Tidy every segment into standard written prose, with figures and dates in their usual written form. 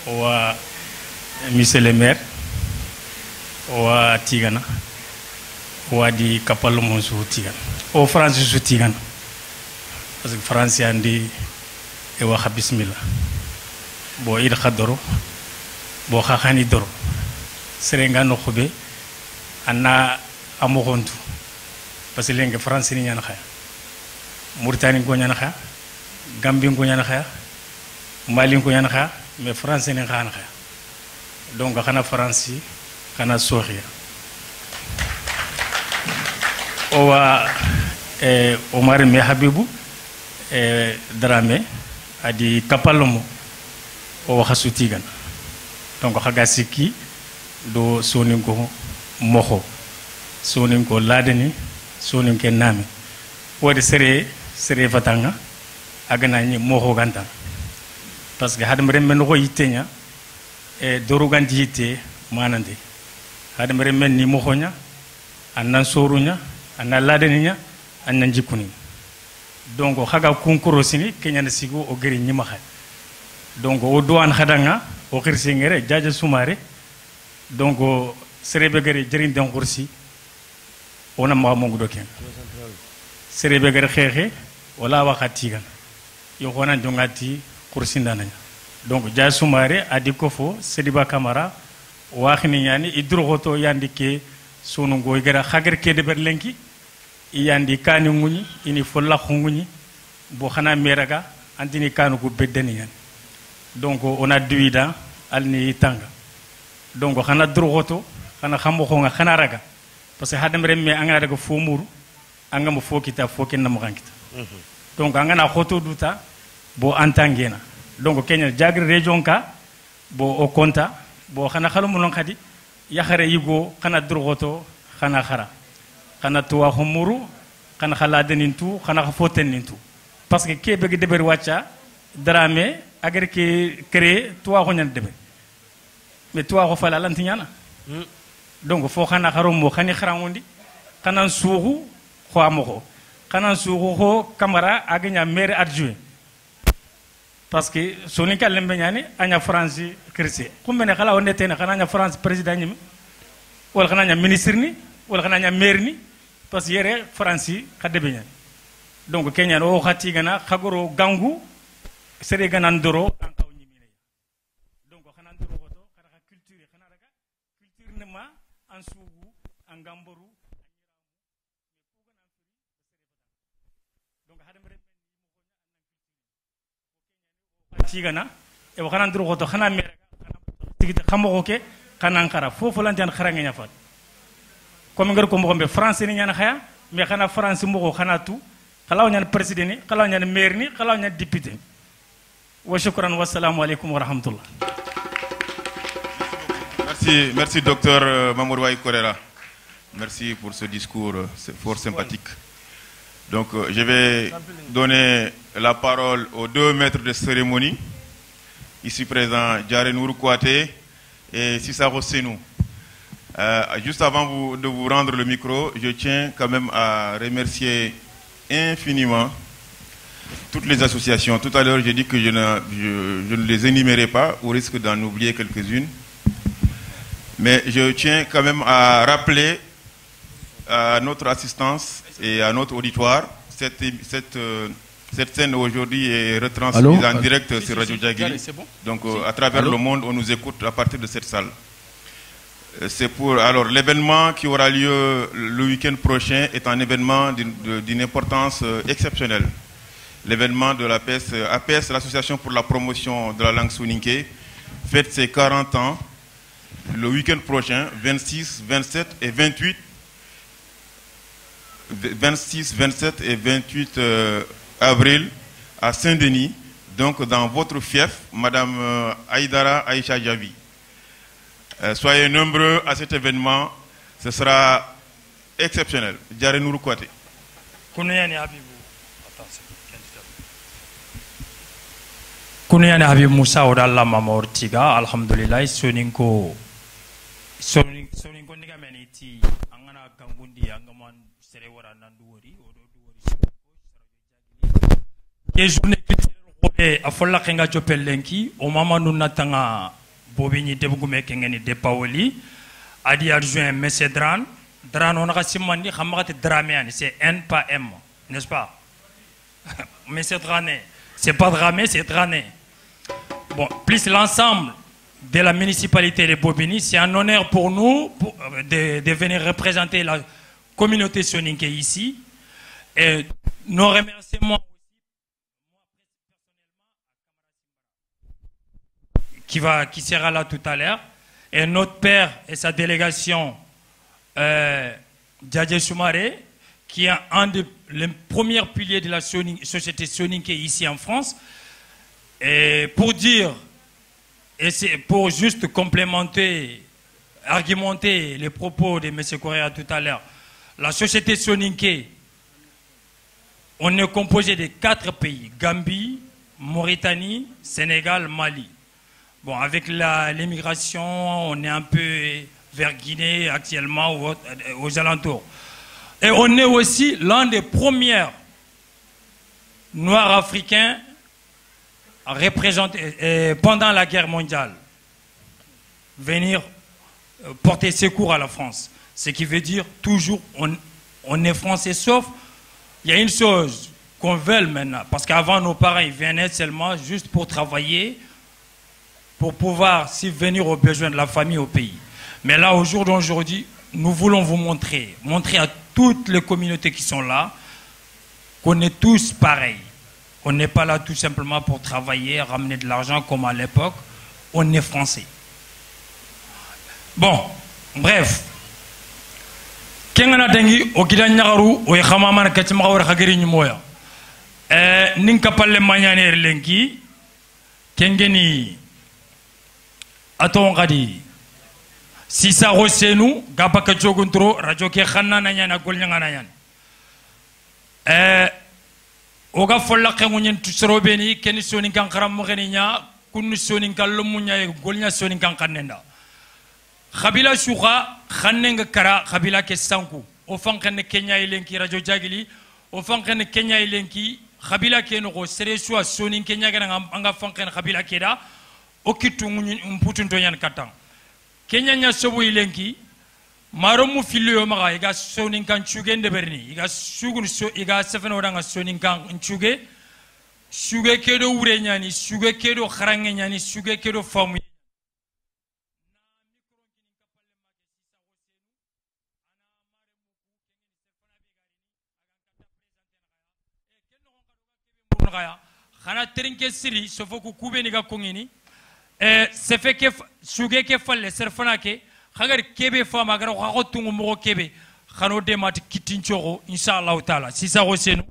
wa monsieur le maire wa tigana wa di kapallo mon su tigana o France su tigana parce que France andi e waxa bismillah bo id khadoro bo khakhani doro serenga no khube anna amogontu parce que lenga France ni ñana xaya Mauritanie ko ñana xaya Gambie ko ñana xaya Mali ko ñana xaya mais France ni xana xaya donc xana France xana soxia owa Omar me Habibou Dramé adi kapalomo o waxa tigan donc xaga sikki do sonin ko moxo sonin ko ladani sonin ke nami wodi sere fatanga agana ni moxo ganta parce que hadam remmen ko yitenya e doru ganti yitte manande hadam remmen ni moxonya annan sorunya annan ladaninya annan jikuni donc xaga kunkuro sini kenyana sigo o geri nyima xay donc o douane xadanga o xirsi ngere jaja sumare donc serebe gere jerin den xursi ona ma mo ngudo ken serebe gere xexe wala waxati gan yo xona jongati xursi ndananya donc jaja sumare adi ko fo sediba camara waxni ñani idroxoto yandike sonu ngoy gara xagar ke de berlenki iyandi kani nguni ini folla khunguni bo xana meraga antini kanu ko beddeni yan donc on a duida alni tanga donc xana drogoto xana xambo ko nga xana raga parce que hadam remme anga daga fo muru anga mo fokita fokin na mo gankita donc anga na khoto duta bo antangena donc kenya jagre region ka bo o konta bo xana xalumu non khadi yaxare yigo xana drogoto xana xara xana tuwa humuru xana xala denintu xana foten nintu parce que kebe ge deber wacha Dramé agar ke créer tuwa ko ñan deber mais tuwa ko fala lantiñana donc fo xana xarom mo xani xarangondi xana suuxu xo amoko xana suuxu xo camara agnya maire adjoint parce que soni kalem beñani anya France christie kumbene xala wonde ten xana anya France président ñimi wala xana anya ministre ni wala xana anya maire ni parce que yere France xade beñan donc Kenya o xati gana xagoro gangu sere gana ndoro ankaw ñimine donc xana ndoro goto xana culture xana raga culture ne ma en suugu en gamboru donc hadam re xati gana e xana ndoro goto xana mere xana tigite xamo ke xana xara fofu lan tan xara nga ñafat comme ngar ko mboxombe français ni ñana xaya mais xana français mboxo xana tu xalaw ñan président ni xalaw ñan maire ni xalaw ñan député wa shukran wa assalamu alaykum wa rahmatullah. Merci docteur Mamour Waï Korera. Merci pour ce discours fort sympathique. Donc je vais donner la parole aux 2 maîtres de cérémonie ici présents, Diaré Nourou Kouaté et Sissaro Senou. Juste avant de vous rendre le micro, je tiens quand même à remercier infiniment toutes les associations. Tout à l'heure, j'ai dit que je ne les énumérais pas, au risque d'en oublier quelques-unes. Mais je tiens quand même à rappeler à notre assistance et à notre auditoire, cette scène aujourd'hui est retransmise en direct sur Radio Djagiri. Donc à travers le monde, on nous écoute à partir de cette salle. C'est pour alors l'événement qui aura lieu le week-end prochain est un événement d'une importance exceptionnelle. L'événement de l'APS, APS, l'association pour la promotion de la langue soninké, fête ses 40 ans le week-end prochain, 26, 27 et 28. 26, 27 et 28 avril à Saint-Denis, donc dans votre fief, Madame Aïdara Aïcha Javi. Soyez nombreux à cet événement, ce sera exceptionnel. Diaré Nourou Kouaté. Kunuyani Habib Moussa Odalla Mamor Tiga, Alhamdulillah, Soninko Nigameniti, Angana Kangundi, Angaman Serewara Nanduori, Odo Duori, journée culturelle a folla kenga chopel lenki o mama nuna tanga bobini debugume kengeni de Paoli adi adjoint monsieur Dran on a simandi khamati Draméani c'est N pas M n'est-ce pas monsieur Drané c'est pas Dramé c'est Drané bon plus l'ensemble de la municipalité de Bobigny c'est un honneur pour nous de venir représenter la communauté soninké ici et nos remerciements qui sera là tout à l'heure, et notre père et sa délégation, Djadje Soumaré, qui est un des premiers piliers de la société soninké ici en France. Et pour dire, et c'est pour juste complémenter, argumenter les propos de M. Correa tout à l'heure, la société soninké, on est composé de 4 pays, Gambie, Mauritanie, Sénégal, Mali. Bon, avec l'immigration, on est un peu vers Guinée actuellement ou aux alentours. Et on est aussi l'un des premiers Noirs africains à représenter, pendant la guerre mondiale, venir porter secours à la France. Ce qui veut dire toujours, on est français, sauf, il y a une chose qu'on veut maintenant, parce qu'avant nos parents, ils venaient seulement juste pour travailler, pour pouvoir subvenir aux besoins de la famille au pays. Mais là, au jour d'aujourd'hui, nous voulons vous montrer à toutes les communautés qui sont là, qu'on est tous pareils. On n'est pas là tout simplement pour travailler, ramener de l'argent comme à l'époque. On est français. Bon, bref. Kengana dengi okida nyagaru o khamama katima war khagiri nyimoya. Ninka palle manyane lenki kengeni aton gadi sisa rosenu gabaka joguntro radio ke khanna nanya na golnyanga nanyan oga folla khengunyen tusrobeni ken soni kan kharam mo geninya kun soni kan lumunya e golnya soni kan kannenda khabila shuga khannenga kara khabila ke sanku o fankhane kenya ilenki radio jagili o fankhane kenya ilenki khabila ke no go sere swa soni kenya ga anga fankhane khabila ke da okitu mputunto yan katang kenya nya sobo ilenki maromu filio maga iga sonin kan chuge ndeberni iga sugun so iga sefeno danga sonin kan chuge suge kedo wure nyani suge kedo kharange nyani suge kedo famu khana trinke siri sofoku kubeni ga kongini c'est fait que suge ke falle serfana ke khagar kebe fama gar ko tungu mo kebe khano de mat kitinchoro inshallah taala si sa rosenu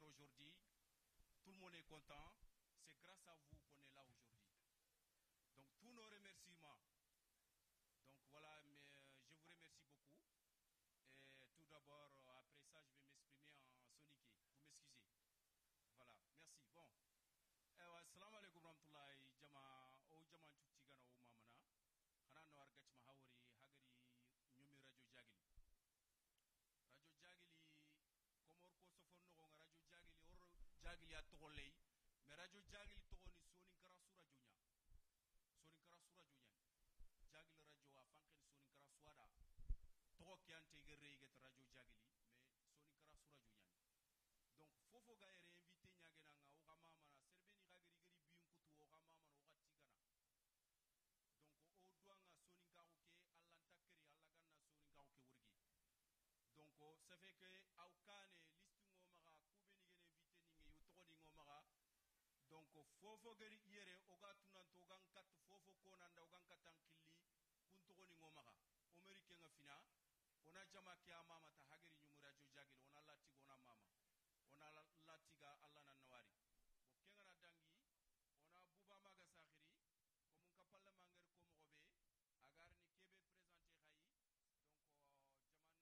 d'honneur aujourd'hui. Tout le monde est content. C'est grâce à vous qu'on est là aujourd'hui. Donc tous nos remerciements. Donc voilà, mais je vous remercie beaucoup. Et tout d'abord, après ça, je vais m'exprimer en soniké. Vous m'excusez. Voilà, merci. Bon. Assalamu alaikum warahmatullahi jama o jama tutti gana o mamana. Hana no argach ma hawri hagari nyumi radio jagili. Radio jagili komor ko sofonno ko radio jagili or jagili atolei. Mais radio jagili to ni sonin kara sura junya. Sonin kara sura junya. Jagili radio a fanken sonin kara swada. To ki ante gere get radio jagili mais sonin kara sura junya. Donc fofo ga ere invité nyagena nga o kama mana serbeni ga gari gari biun kutu o kama mana o gatigana. Donc o douanga sonin ka oké Allah takri Allah ganna sonin ka oké wurgi. Donc ça fait que au kane liste ngomara kubeni gen invité ningi yutoni ngomara. Donc fofo gari yere o ga tunanto gan kat fofo konanda o gan katankili kunto ni ngomara. Amerike nga fina ona jama kia mama ta hagari nyumura jo jagil ona lati gona mama. On a latiga Allah na nawari bo kengana dangi on a buba maga sakhiri comme on kapal manger comme robé agar ni kebe présenter khayi donc jamana na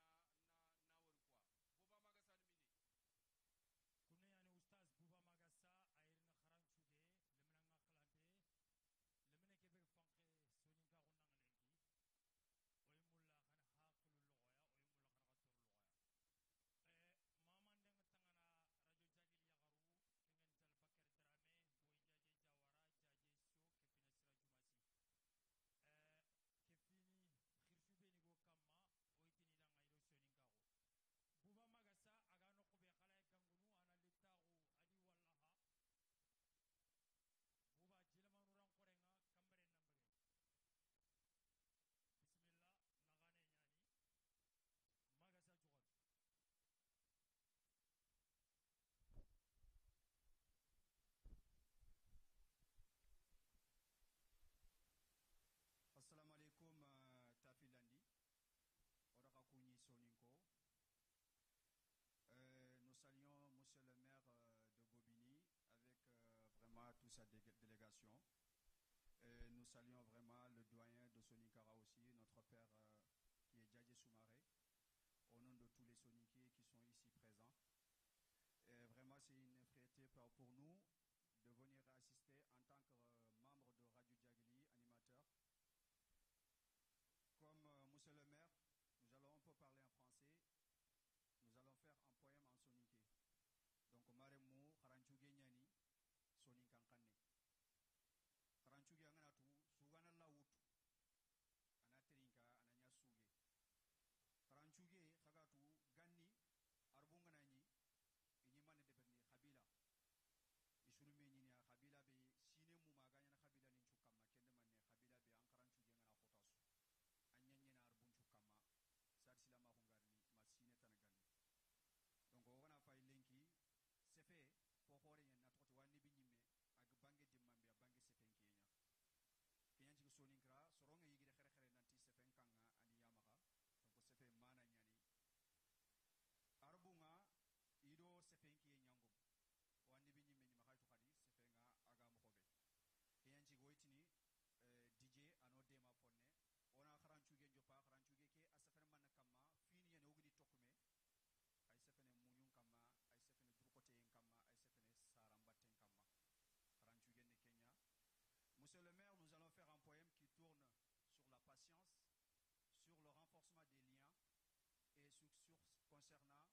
wor quoi buba maga san mini kunna yani oustaz buba maga sa ayirna kharan chuge lemna ngakhlante lemna kebe fanke sonin ka gonang lenki oy mulla khana haqlul loya oy mulla khana qatur loya maman deng tangana radio jagil yagaru kengen tal bakar drame boy jaje jawara jaje so kefina sira jumasi kefini khirshu beni go kamma oitini da ngayro sonin kago buba magasa aga no ko be khala gangunu ana litaru adi wallaha buba jilamanu ran korenga kambare nambage bismillah nagane nyani magasa jugal. Assalamu alaikum Tafilandi, Oraka Kouni Soninko. Nous saluons Monsieur le maire de Bobigny avec vraiment toute sa délégation. Nous saluons vraiment le doyen de Soninkara aussi, notre père qui est Djadje Soumaré, au nom de tous les Soninkiers qui sont ici présents. Et vraiment c'est une fierté pour nous de venir assister en tant que membre de Radio Djagili, animateur. Comme monsieur le maire, nous allons un peu parler en français. Nous allons faire un poème en soninké. Donc, maremu karanchuge nyani soninkankane. Karanchuge anganatu sugana laut anaterinka ananya suge. Karanchuge khagatu ganni arbunganani inimane debeni khabila. Isurume nyini khabila be sine mu maganya na khabila ni chukama kende manne khabila be an karanchuge ngana khotasu. Anyanyena arbunchu kama sarsila ma hungarni masine tanagani donc wana fay lenki sefe fo hore nyen na toti wani binyime ag bange dimambe bange sefen kenya kenya ci soninkra soronga yigi de xere xere nanti sefen kanga ani yamaka donc sefe mana nyani arbunga ido sefen ki nyangum wani binyime ni makaitu khadi sefenga aga mo khobe kenya ci goitini DJ ano dema fonne on a kharanchuge njopa kharanchuge ke asafene man kama fini yene ogudi tokume ay safene munyun kama ay safene drukote kama ay safene sarambaten kama kharanchuge ne Kenya. Monsieur le maire, nous allons faire un poème qui tourne sur la patience, sur le renforcement des liens et sur concernant